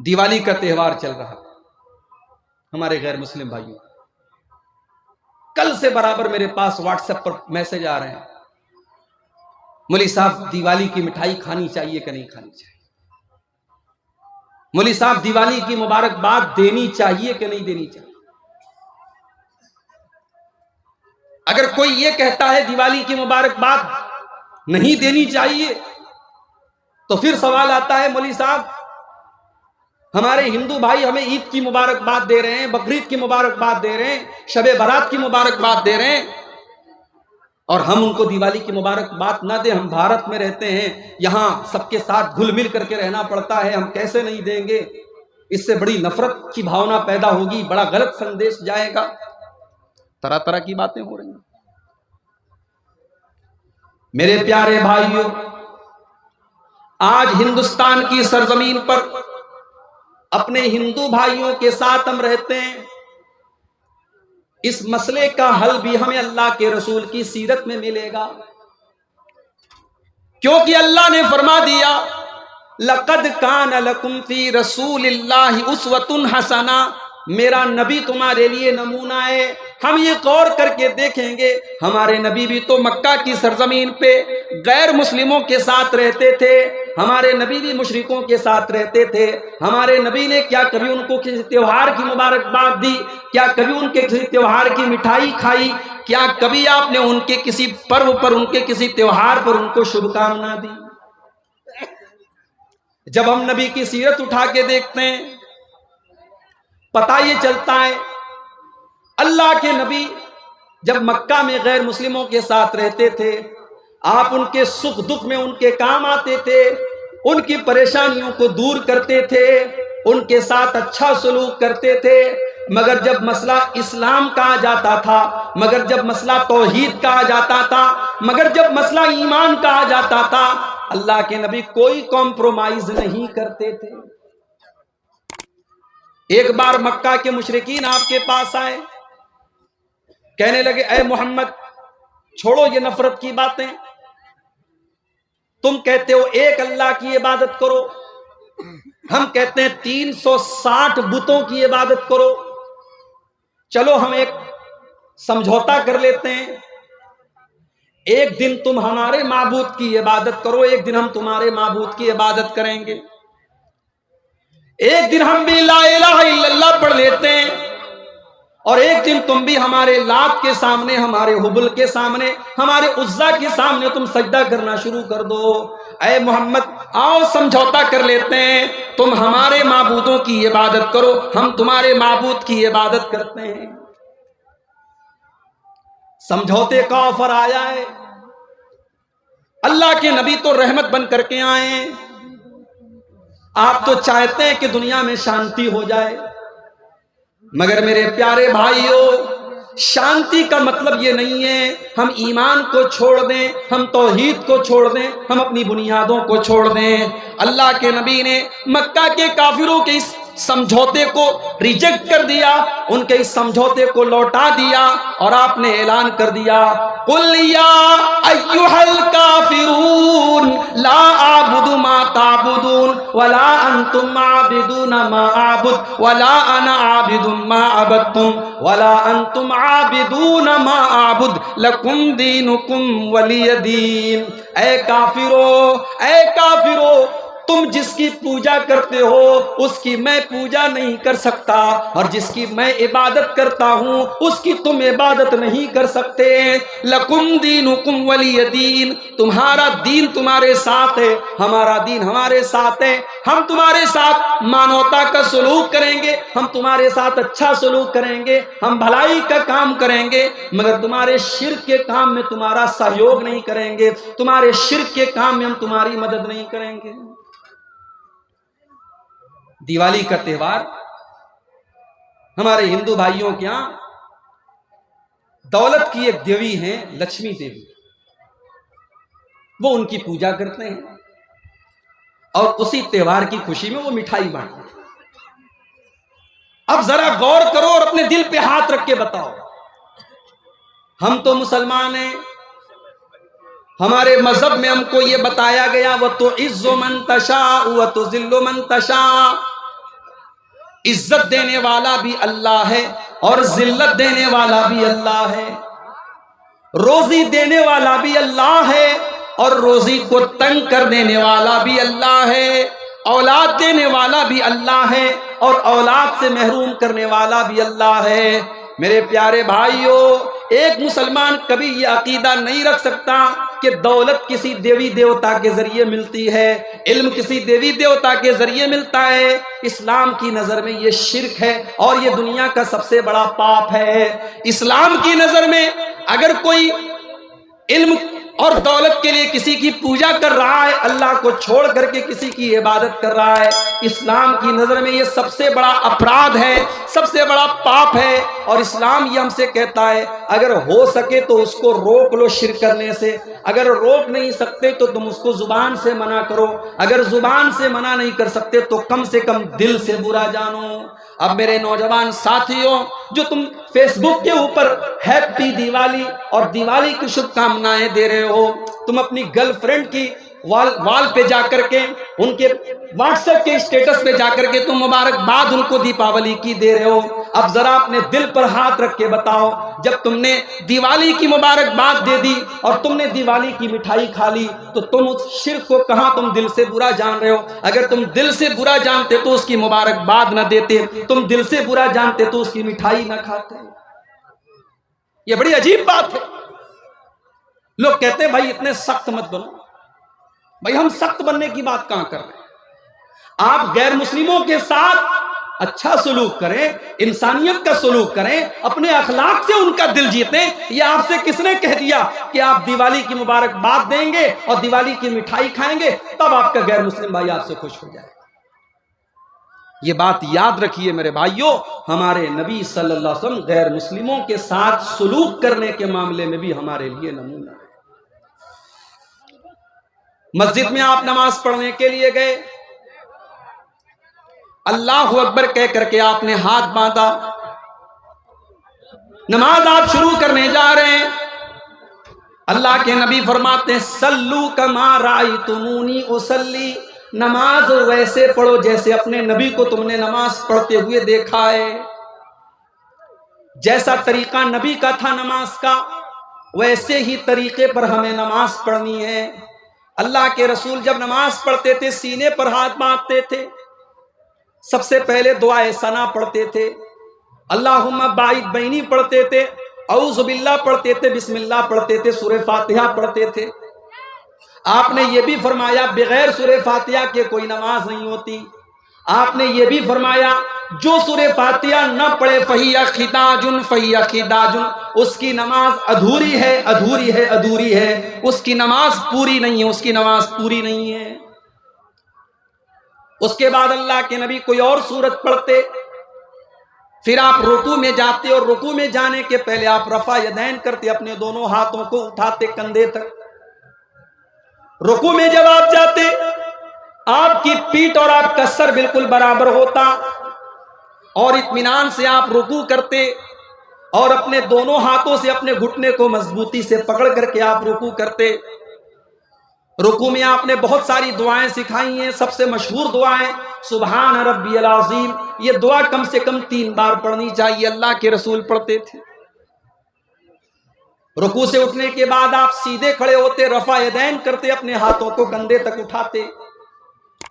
دیوالی کا تہوار چل رہا ہے ہمارے غیر مسلم بھائیوں، کل سے برابر میرے پاس واٹس ایپ پر میسج آ رہے ہیں، مولوی صاحب دیوالی کی مٹھائی کھانی چاہیے کہ نہیں کھانی چاہیے، مولوی صاحب دیوالی کی مبارکباد دینی چاہیے کہ نہیں دینی چاہیے۔ اگر کوئی یہ کہتا ہے دیوالی کی مبارکباد نہیں دینی چاہیے تو پھر سوال آتا ہے مولوی صاحب ہمارے ہندو بھائی ہمیں عید کی مبارکباد دے رہے ہیں، بقرعید کی مبارکباد دے رہے ہیں، شب برات کی مبارکباد دے رہے ہیں، اور ہم ان کو دیوالی کی مبارکباد نہ دیں؟ ہم بھارت میں رہتے ہیں، یہاں سب کے ساتھ گھل مل کر کے رہنا پڑتا ہے، ہم کیسے نہیں دیں گے؟ اس سے بڑی نفرت کی بھاونا پیدا ہوگی، بڑا غلط سندیش جائے گا، طرح طرح کی باتیں ہو رہی ہیں۔ میرے پیارے بھائیوں، آج ہندوستان کی سرزمین پر اپنے ہندو بھائیوں کے ساتھ ہم رہتے ہیں، اس مسئلے کا حل بھی ہمیں اللہ کے رسول کی سیرت میں ملے گا، کیونکہ اللہ نے فرما دیا لَقَدْ كَانَ لَكُمْ فِي رَسُولِ اللَّهِ أُسْوَةٌ حَسَنَةٌ، میرا نبی تمہارے لیے نمونہ ہے۔ ہم یہ غور کر کے دیکھیں گے ہمارے نبی بھی تو مکہ کی سرزمین پہ غیر مسلموں کے ساتھ رہتے تھے، ہمارے نبی بھی مشرکوں کے ساتھ رہتے تھے، ہمارے نبی نے کیا کبھی ان کو کسی تہوار کی مبارکباد دی؟ کیا کبھی ان کے کسی تہوار کی مٹھائی کھائی؟ کیا کبھی آپ نے ان کے کسی پرو پر، ان کے کسی تہوار پر ان کو شبھ کامنا دی؟ جب ہم نبی کی سیرت اٹھا کے دیکھتے ہیں پتہ یہ چلتا ہے اللہ کے نبی جب مکہ میں غیر مسلموں کے ساتھ رہتے تھے، آپ ان کے سکھ دکھ میں ان کے کام آتے تھے، ان کی پریشانیوں کو دور کرتے تھے، ان کے ساتھ اچھا سلوک کرتے تھے، مگر جب مسئلہ اسلام کہا جاتا تھا، مگر جب مسئلہ توحید کہا جاتا تھا، مگر جب مسئلہ ایمان کہا جاتا تھا، اللہ کے نبی کوئی کمپرومائز نہیں کرتے تھے۔ ایک بار مکہ کے مشرکین آپ کے پاس آئے، کہنے لگے اے محمد چھوڑو یہ نفرت کی باتیں، تم کہتے ہو ایک اللہ کی عبادت کرو، ہم کہتے ہیں 360 بتوں کی عبادت کرو، چلو ہم ایک سمجھوتا کر لیتے ہیں، ایک دن تم ہمارے معبود کی عبادت کرو، ایک دن ہم تمہارے معبود کی عبادت کریں گے، ایک دن ہم بھی لا الہ الا اللہ پڑھ لیتے ہیں، اور ایک دن تم بھی ہمارے لات کے سامنے، ہمارے حبل کے سامنے، ہمارے عزا کے سامنے تم سجدہ کرنا شروع کر دو۔ اے محمد آؤ سمجھوتا کر لیتے ہیں، تم ہمارے معبودوں کی عبادت کرو، ہم تمہارے معبود کی عبادت کرتے ہیں۔ سمجھوتے کا آفر آیا ہے، اللہ کے نبی تو رحمت بن کر کے آئے ہیں، آپ تو چاہتے ہیں کہ دنیا میں شانتی ہو جائے، مگر میرے پیارے بھائیوں شانتی کا مطلب یہ نہیں ہے ہم ایمان کو چھوڑ دیں، ہم توحید کو چھوڑ دیں، ہم اپنی بنیادوں کو چھوڑ دیں۔ اللہ کے نبی نے مکہ کے کافروں کے اس سمجھوتے کو ریجیکٹ کر دیا، ان کے اس سمجھوتے کو لوٹا دیا، اور آپ نے اعلان کر دیا قُلْ يَا أَيُّهَا الْكَافِرُونَ لَا أَعْبُدُ مَا تَعْبُدُونَ وَلَا أَنْتُمْ عَابِدُونَ مَا أَعْبُدُ وَلَا أَنَا عَابِدٌ مَا عَبَدتُّمْ وَلَا أَنْتُمْ عَابِدُونَ مَا أَعْبُدُ لَكُمْ دِينُكُمْ وَلِيَ دِينِ۔ اے کافرو تم جس کی پوجا کرتے ہو اس کی میں پوجا نہیں کر سکتا، اور جس کی میں عبادت کرتا ہوں اس کی تم عبادت نہیں کر سکتے۔ لکم دینکم ولی دین، تمہارا دین تمہارے ساتھ ہے، ہمارا دین ہمارے ساتھ ہے، ہم تمہارے ساتھ مانوتا کا سلوک کریں گے، ہم تمہارے ساتھ اچھا سلوک کریں گے، ہم بھلائی کا کام کریں گے، مگر تمہارے شرک کے کام میں تمہارا سہیوگ نہیں کریں گے، تمہارے شرک کے کام میں ہم تمہاری مدد نہیں کریں گے۔ دیوالی کا تہوار ہمارے ہندو بھائیوں کے یہاں دولت کی ایک دیوی ہیں لکشمی دیوی، وہ ان کی پوجا کرتے ہیں اور اسی تہوار کی خوشی میں وہ مٹھائی بانٹتے ہیں۔ اب ذرا غور کرو اور اپنے دل پہ ہاتھ رکھ کے بتاؤ، ہم تو مسلمان ہیں، ہمارے مذہب میں ہم کو یہ بتایا گیا وَتُعِزُّ مَن تَشَاءُ وَتُذِلُّ مَن تَشَاءُ، عزت دینے والا بھی اللہ ہے اور ذلت دینے والا بھی اللہ ہے، روزی دینے والا بھی اللہ ہے اور روزی کو تنگ کر دینے والا بھی اللہ ہے، اولاد دینے والا بھی اللہ ہے اور اولاد سے محروم کرنے والا بھی اللہ ہے۔ میرے پیارے بھائیوں، ایک مسلمان کبھی یہ عقیدہ نہیں رکھ سکتا کہ دولت کسی دیوی دیوتا کے ذریعے ملتی ہے، علم کسی دیوی دیوتا کے ذریعے ملتا ہے۔ اسلام کی نظر میں یہ شرک ہے اور یہ دنیا کا سب سے بڑا پاپ ہے۔ اسلام کی نظر میں اگر کوئی علم اور دولت کے لیے کسی کی پوجا کر رہا ہے، اللہ کو چھوڑ کر کے کسی کی عبادت کر رہا ہے، اسلام کی نظر میں یہ سب سے بڑا اپرادھ ہے، سب سے بڑا پاپ ہے۔ اور اسلام یہ ہم سے کہتا ہے اگر ہو سکے تو اس کو روک لو شرک کرنے سے، اگر روک نہیں سکتے تو تم اس کو زبان سے منع کرو، اگر زبان سے منع نہیں کر سکتے تو کم سے کم دل سے برا جانو۔ اب میرے نوجوان ساتھیوں، جو تم فیس بک کے اوپر ہیپی دیوالی اور دیوالی کی شبھ کامنائیں دے رہے ہو، تم اپنی گرل فرینڈ کی وال پہ جا کر کے، ان کے واٹس ایپ کے اسٹیٹس پہ جا کر کے تم مبارکباد ان کو دیپاولی کی دے رہے ہو۔ اب ذرا اپنے دل پر ہاتھ رکھ کے بتاؤ، جب تم نے دیوالی کی مبارکباد دے دی اور تم نے دیوالی کی مٹھائی کھا لی تو تم اس شرک کو کہاں تم دل سے برا جان رہے ہو؟ اگر تم دل سے برا جانتے تو اس کی مبارکباد نہ دیتے، تم دل سے برا جانتے تو اس کی مٹھائی نہ کھاتے۔ یہ بڑی عجیب بات ہے۔ لوگ کہتے ہیں بھائی اتنے سخت مت بنو۔ بھائی ہم سخت بننے کی بات کہاں کر رہے ہیں؟ آپ غیر مسلموں کے ساتھ اچھا سلوک کریں، انسانیت کا سلوک کریں، اپنے اخلاق سے ان کا دل جیتیں۔ یہ آپ سے کس نے کہہ دیا کہ آپ دیوالی کی مبارکباد دیں گے اور دیوالی کی مٹھائی کھائیں گے تب آپ کا غیر مسلم بھائی آپ سے خوش ہو جائے؟ یہ بات یاد رکھیے میرے بھائیوں، ہمارے نبی صلی اللہ علیہ وسلم غیر مسلموں کے ساتھ سلوک کرنے کے معاملے میں بھی ہمارے لیے نمونہ ہے۔ مسجد میں آپ نماز پڑھنے کے لیے گئے، اللہ اکبر کہہ کر کے آپ نے ہاتھ باندھا، نماز آپ شروع کرنے جا رہے ہیں، اللہ کے نبی فرماتے ہیں صلو کما رأیتمونی اصلی، نماز ویسے پڑھو جیسے اپنے نبی کو تم نے نماز پڑھتے ہوئے دیکھا ہے۔ جیسا طریقہ نبی کا تھا نماز کا، ویسے ہی طریقے پر ہمیں نماز پڑھنی ہے۔ اللہ کے رسول جب نماز پڑھتے تھے سینے پر ہاتھ باندھتے تھے، سب سے پہلے دعائے ثنا پڑھتے تھے، اللہم باعث بینی پڑھتے تھے، اعوذ باللہ پڑھتے تھے، بسم اللہ پڑھتے تھے، سورہ فاتحہ پڑھتے تھے۔ آپ نے یہ بھی فرمایا بغیر سورہ فاتحہ کے کوئی نماز نہیں ہوتی۔ آپ نے یہ بھی فرمایا جو سورہ فاتحہ نہ پڑھے فہی خداجن فہی خداجن، اس کی نماز ادھوری ہے، ادھوری ہے، ادھوری ہے، اس کی نماز پوری نہیں ہے، اس کی نماز پوری نہیں ہے۔ اس کے بعد اللہ کے نبی کوئی اور سورت پڑھتے، پھر آپ رکوع میں جاتے اور رکوع میں جانے کے پہلے آپ رفع یدین کرتے، اپنے دونوں ہاتھوں کو اٹھاتے کندھے تک۔ رکوع میں جب آپ جاتے آپ کی پیٹھ اور آپ کا سر بالکل برابر ہوتا اور اطمینان سے آپ رکوع کرتے اور اپنے دونوں ہاتھوں سے اپنے گھٹنے کو مضبوطی سے پکڑ کر کے آپ رکوع کرتے۔ رکوع میں آپ نے بہت ساری دعائیں سکھائی ہیں، سب سے مشہور دعائیں سبحان ربی العظیم، یہ دعا کم سے کم 3 بار پڑھنی چاہیے، اللہ کے رسول پڑھتے تھے۔ رکوع سے اٹھنے کے بعد آپ سیدھے کھڑے ہوتے، رفع یدین کرتے، اپنے ہاتھوں کو کندھے تک اٹھاتے،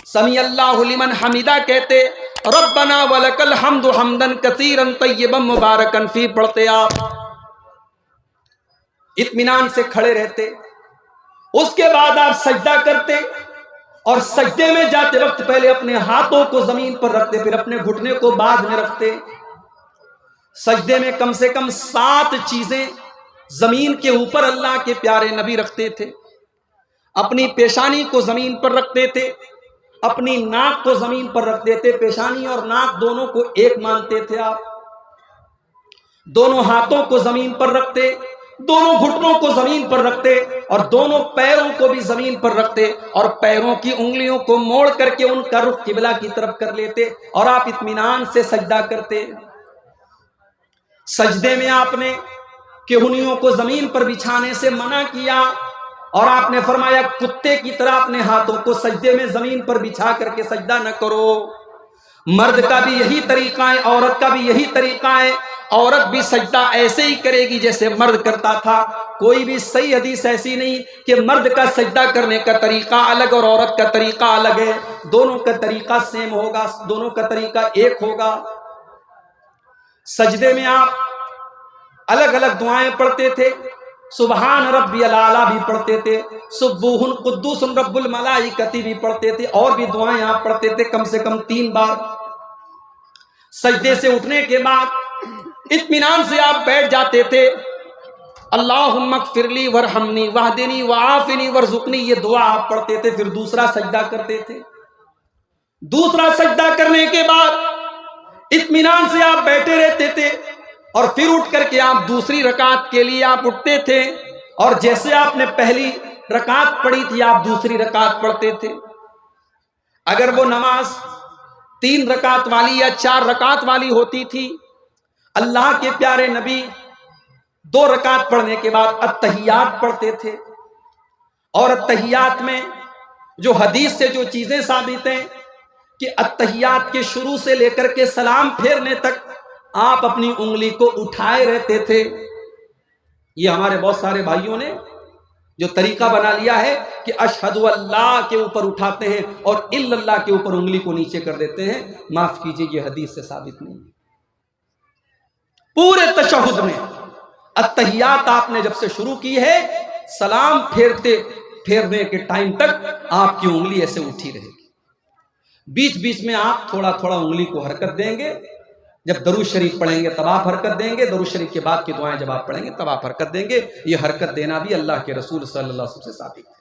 سمیع اللہ لمن حمیدہ کہتے، ربنا ولک الحمد حمدا کثیرا طیبا مبارکا فی پڑھتے، آپ اطمینان سے کھڑے رہتے۔ اس کے بعد آپ سجدہ کرتے اور سجدے میں جاتے وقت پہلے اپنے ہاتھوں کو زمین پر رکھتے، پھر اپنے گھٹنے کو بعد میں رکھتے۔ سجدے میں کم سے کم 7 چیزیں زمین کے اوپر اللہ کے پیارے نبی رکھتے تھے۔ اپنی پیشانی کو زمین پر رکھتے تھے، اپنی ناک کو زمین پر رکھتے تھے، پیشانی اور ناک دونوں کو ایک مانتے تھے آپ، دونوں ہاتھوں کو زمین پر رکھتے، دونوں گھٹنوں کو زمین پر رکھتے اور دونوں پیروں کو بھی زمین پر رکھتے اور پیروں کی انگلیوں کو موڑ کر کے ان کا رخ قبلہ کی طرف کر لیتے اور آپ اطمینان سے سجدہ کرتے۔ سجدے میں آپ نے کہنیوں کو زمین پر بچھانے سے منع کیا اور آپ نے فرمایا کتے کی طرح اپنے ہاتھوں کو سجدے میں زمین پر بچھا کر کے سجدہ نہ کرو۔ مرد کا بھی یہی طریقہ ہے، عورت کا بھی یہی طریقہ ہے۔ عورت بھی سجدہ ایسے ہی کرے گی جیسے مرد کرتا تھا۔ کوئی بھی صحیح حدیث ایسی نہیں کہ مرد کا سجدہ کرنے کا طریقہ الگ اور عورت کا طریقہ الگ ہے۔ دونوں کا طریقہ سیم ہوگا، دونوں کا طریقہ ایک ہوگا۔ سجدے میں آپ الگ الگ دعائیں پڑھتے تھے، سبحان ربی الاعلیٰ بھی پڑھتے تھے، سبوح قدوس رب الملائکۃ بھی پڑھتے تھے، اور بھی دعائیں آپ پڑھتے تھے کم سے کم 3 بار۔ سجدے سے اٹھنے کے بعد اطمینان سے آپ بیٹھ جاتے تھے، اللہم اغفر لی ورحمنی واہدنی وعافنی وارزقنی، یہ دعا آپ پڑھتے تھے۔ پھر دوسرا سجدہ کرتے تھے۔ دوسرا سجدہ کرنے کے بعد اطمینان سے آپ بیٹھے رہتے تھے، اور پھر اٹھ کر کے آپ دوسری رکعت کے لیے آپ اٹھتے تھے، اور جیسے آپ نے پہلی رکعت پڑھی تھی آپ دوسری رکعت پڑھتے تھے۔ اگر وہ نماز 3 رکعت والی یا 4 رکعت والی ہوتی تھی، اللہ کے پیارے نبی 2 رکعت پڑھنے کے بعد التحیات پڑھتے تھے۔ اور التحیات میں جو حدیث سے جو چیزیں ثابت ہیں کہ التحیات کے شروع سے لے کر کے سلام پھیرنے تک آپ اپنی انگلی کو اٹھائے رہتے تھے۔ یہ ہمارے بہت سارے بھائیوں نے جو طریقہ بنا لیا ہے کہ اشہد اللہ کے اوپر اٹھاتے ہیں اور الا اللہ کے اوپر انگلی کو نیچے کر دیتے ہیں۔ معاف کیجئے، یہ حدیث سے ثابت نہیں ہے۔ پورے تشہد میں التحیات آپ نے جب سے شروع کی ہے، سلام پھیرنے کے ٹائم تک آپ کی انگلی ایسے اٹھی رہے گی۔ بیچ بیچ میں آپ تھوڑا تھوڑا انگلی کو حرکت دیں گے۔ جب درود شریف پڑھیں گے تب آپ حرکت دیں گے، درود شریف کے بعد کی دعائیں جب آپ پڑھیں گے تب آپ حرکت دیں گے۔ یہ حرکت دینا بھی اللہ کے رسول صلی اللہ علیہ وسلم سے ثابت ہے۔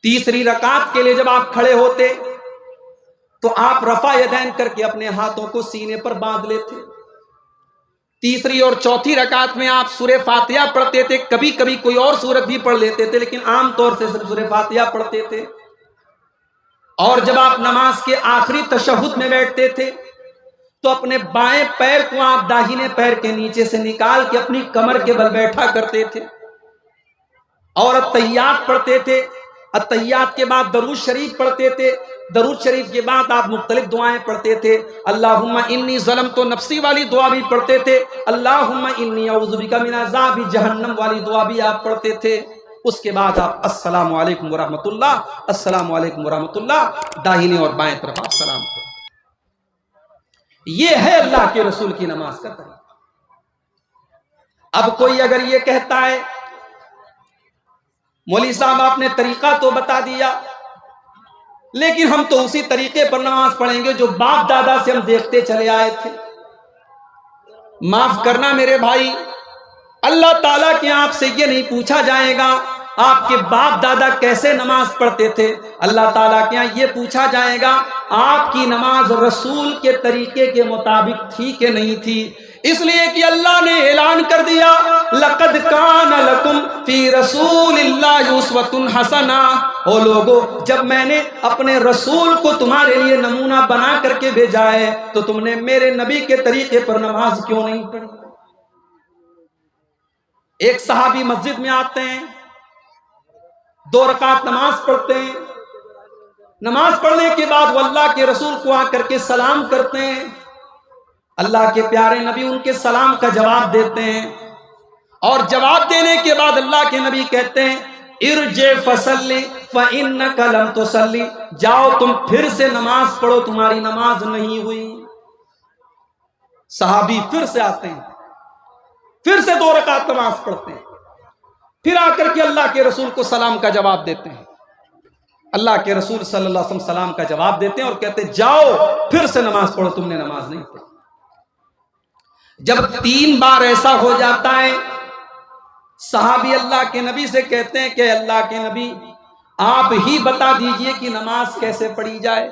تیسری رکعت کے لیے جب آپ کھڑے ہوتے تو آپ رفع یدین کر کے اپنے ہاتھوں کو سینے پر باندھ لیتے۔ تیسری اور چوتھی رکعت میں آپ سورہ فاتحہ پڑھتے تھے، کبھی کبھی کوئی اور سورت بھی پڑھ لیتے تھے، لیکن عام طور سے صرف سورہ فاتحہ پڑھتے تھے۔ اور جب آپ نماز کے آخری تشہد میں بیٹھتے تھے تو اپنے بائیں پیر کو آپ داہنے پیر کے نیچے سے نکال کے اپنی کمر کے بل بیٹھا کرتے تھے، اور التحیات پڑھتے تھے۔ التحیات کے بعد درود شریف پڑھتے تھے، درود شریف کے بعد آپ مختلف دعائیں پڑھتے تھے۔ اللہم انی ظلمت نفسی والی دعا بھی پڑھتے تھے، اللہم انی اعوذ بک من عذاب جہنم والی دعا بھی آپ پڑھتے تھے۔ اس کے بعد آپ السلام علیکم ورحمۃ اللہ، السلام علیکم ورحمۃ اللہ، داہنے اور بائیں طرف آپ سلام کریں۔ یہ ہے اللہ کے رسول کی نماز کا طریقہ۔ اب کوئی اگر یہ کہتا ہے مولوی صاحب آپ نے طریقہ تو بتا دیا، لیکن ہم تو اسی طریقے پر نماز پڑھیں گے جو باپ دادا سے ہم دیکھتے چلے آئے تھے۔ معاف کرنا میرے بھائی، اللہ تعالیٰ کے آپ سے یہ نہیں پوچھا جائے گا آپ کے باپ دادا کیسے نماز پڑھتے تھے، اللہ تعالیٰ کے یہاں یہ پوچھا جائے گا آپ کی نماز رسول کے طریقے کے مطابق تھی کہ نہیں تھی۔ اس لیے کہ اللہ نے اعلان کر دیا لَقَدْ كَانَ لَكُمْ فِي رَسُولِ اللَّهِ أُسْوَةٌ حَسَنَةٌ۔ او لوگو، جب میں نے اپنے رسول کو تمہارے لیے نمونہ بنا کر کے بھیجا ہے تو تم نے میرے نبی کے طریقے پر نماز کیوں نہیں پڑھی؟ ایک صحابی مسجد میں آتے ہیں، 2 رکعت نماز پڑھتے ہیں، نماز پڑھنے کے بعد وہ اللہ کے رسول کو آ کر کے سلام کرتے ہیں۔ اللہ کے پیارے نبی ان کے سلام کا جواب دیتے ہیں، اور جواب دینے کے بعد اللہ کے نبی کہتے ہیں ارجع فصلی فإنک لم تصلی، جاؤ تم پھر سے نماز پڑھو، تمہاری نماز نہیں ہوئی۔ صحابی پھر سے آتے ہیں، پھر سے 2 رکعت نماز پڑھتے ہیں، پھر آ کر کے اللہ کے رسول کو سلام کا جواب دیتے ہیں۔ اللہ کے رسول صلی اللہ علیہ وسلم سلام کا جواب دیتے ہیں اور کہتے ہیں جاؤ پھر سے نماز پڑھو، تم نے نماز نہیں پڑھی۔ جب 3 بار ایسا ہو جاتا ہے، صحابی اللہ کے نبی سے کہتے ہیں کہ اللہ کے نبی آپ ہی بتا دیجئے کہ نماز کیسے پڑھی جائے۔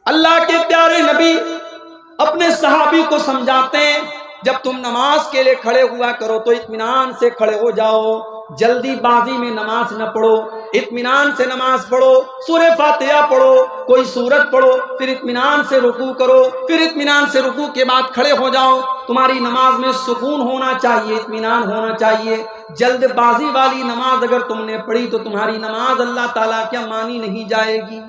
اللہ کے پیارے نبی اپنے صحابی کو سمجھاتے ہیں جب تم نماز کے لیے کھڑے ہوا کرو تو اطمینان سے کھڑے ہو جاؤ، جلدی بازی میں نماز نہ پڑھو، اطمینان سے نماز پڑھو، سورہ فاتحہ پڑھو، کوئی سورت پڑھو، پھر اطمینان سے رکوع کرو، پھر اطمینان سے رکوع کے بعد کھڑے ہو جاؤ۔ تمہاری نماز میں سکون ہونا چاہیے، اطمینان ہونا چاہیے۔ جلد بازی والی نماز اگر تم نے پڑھی تو تمہاری نماز اللہ تعالیٰ کیا مانی نہیں جائے گی۔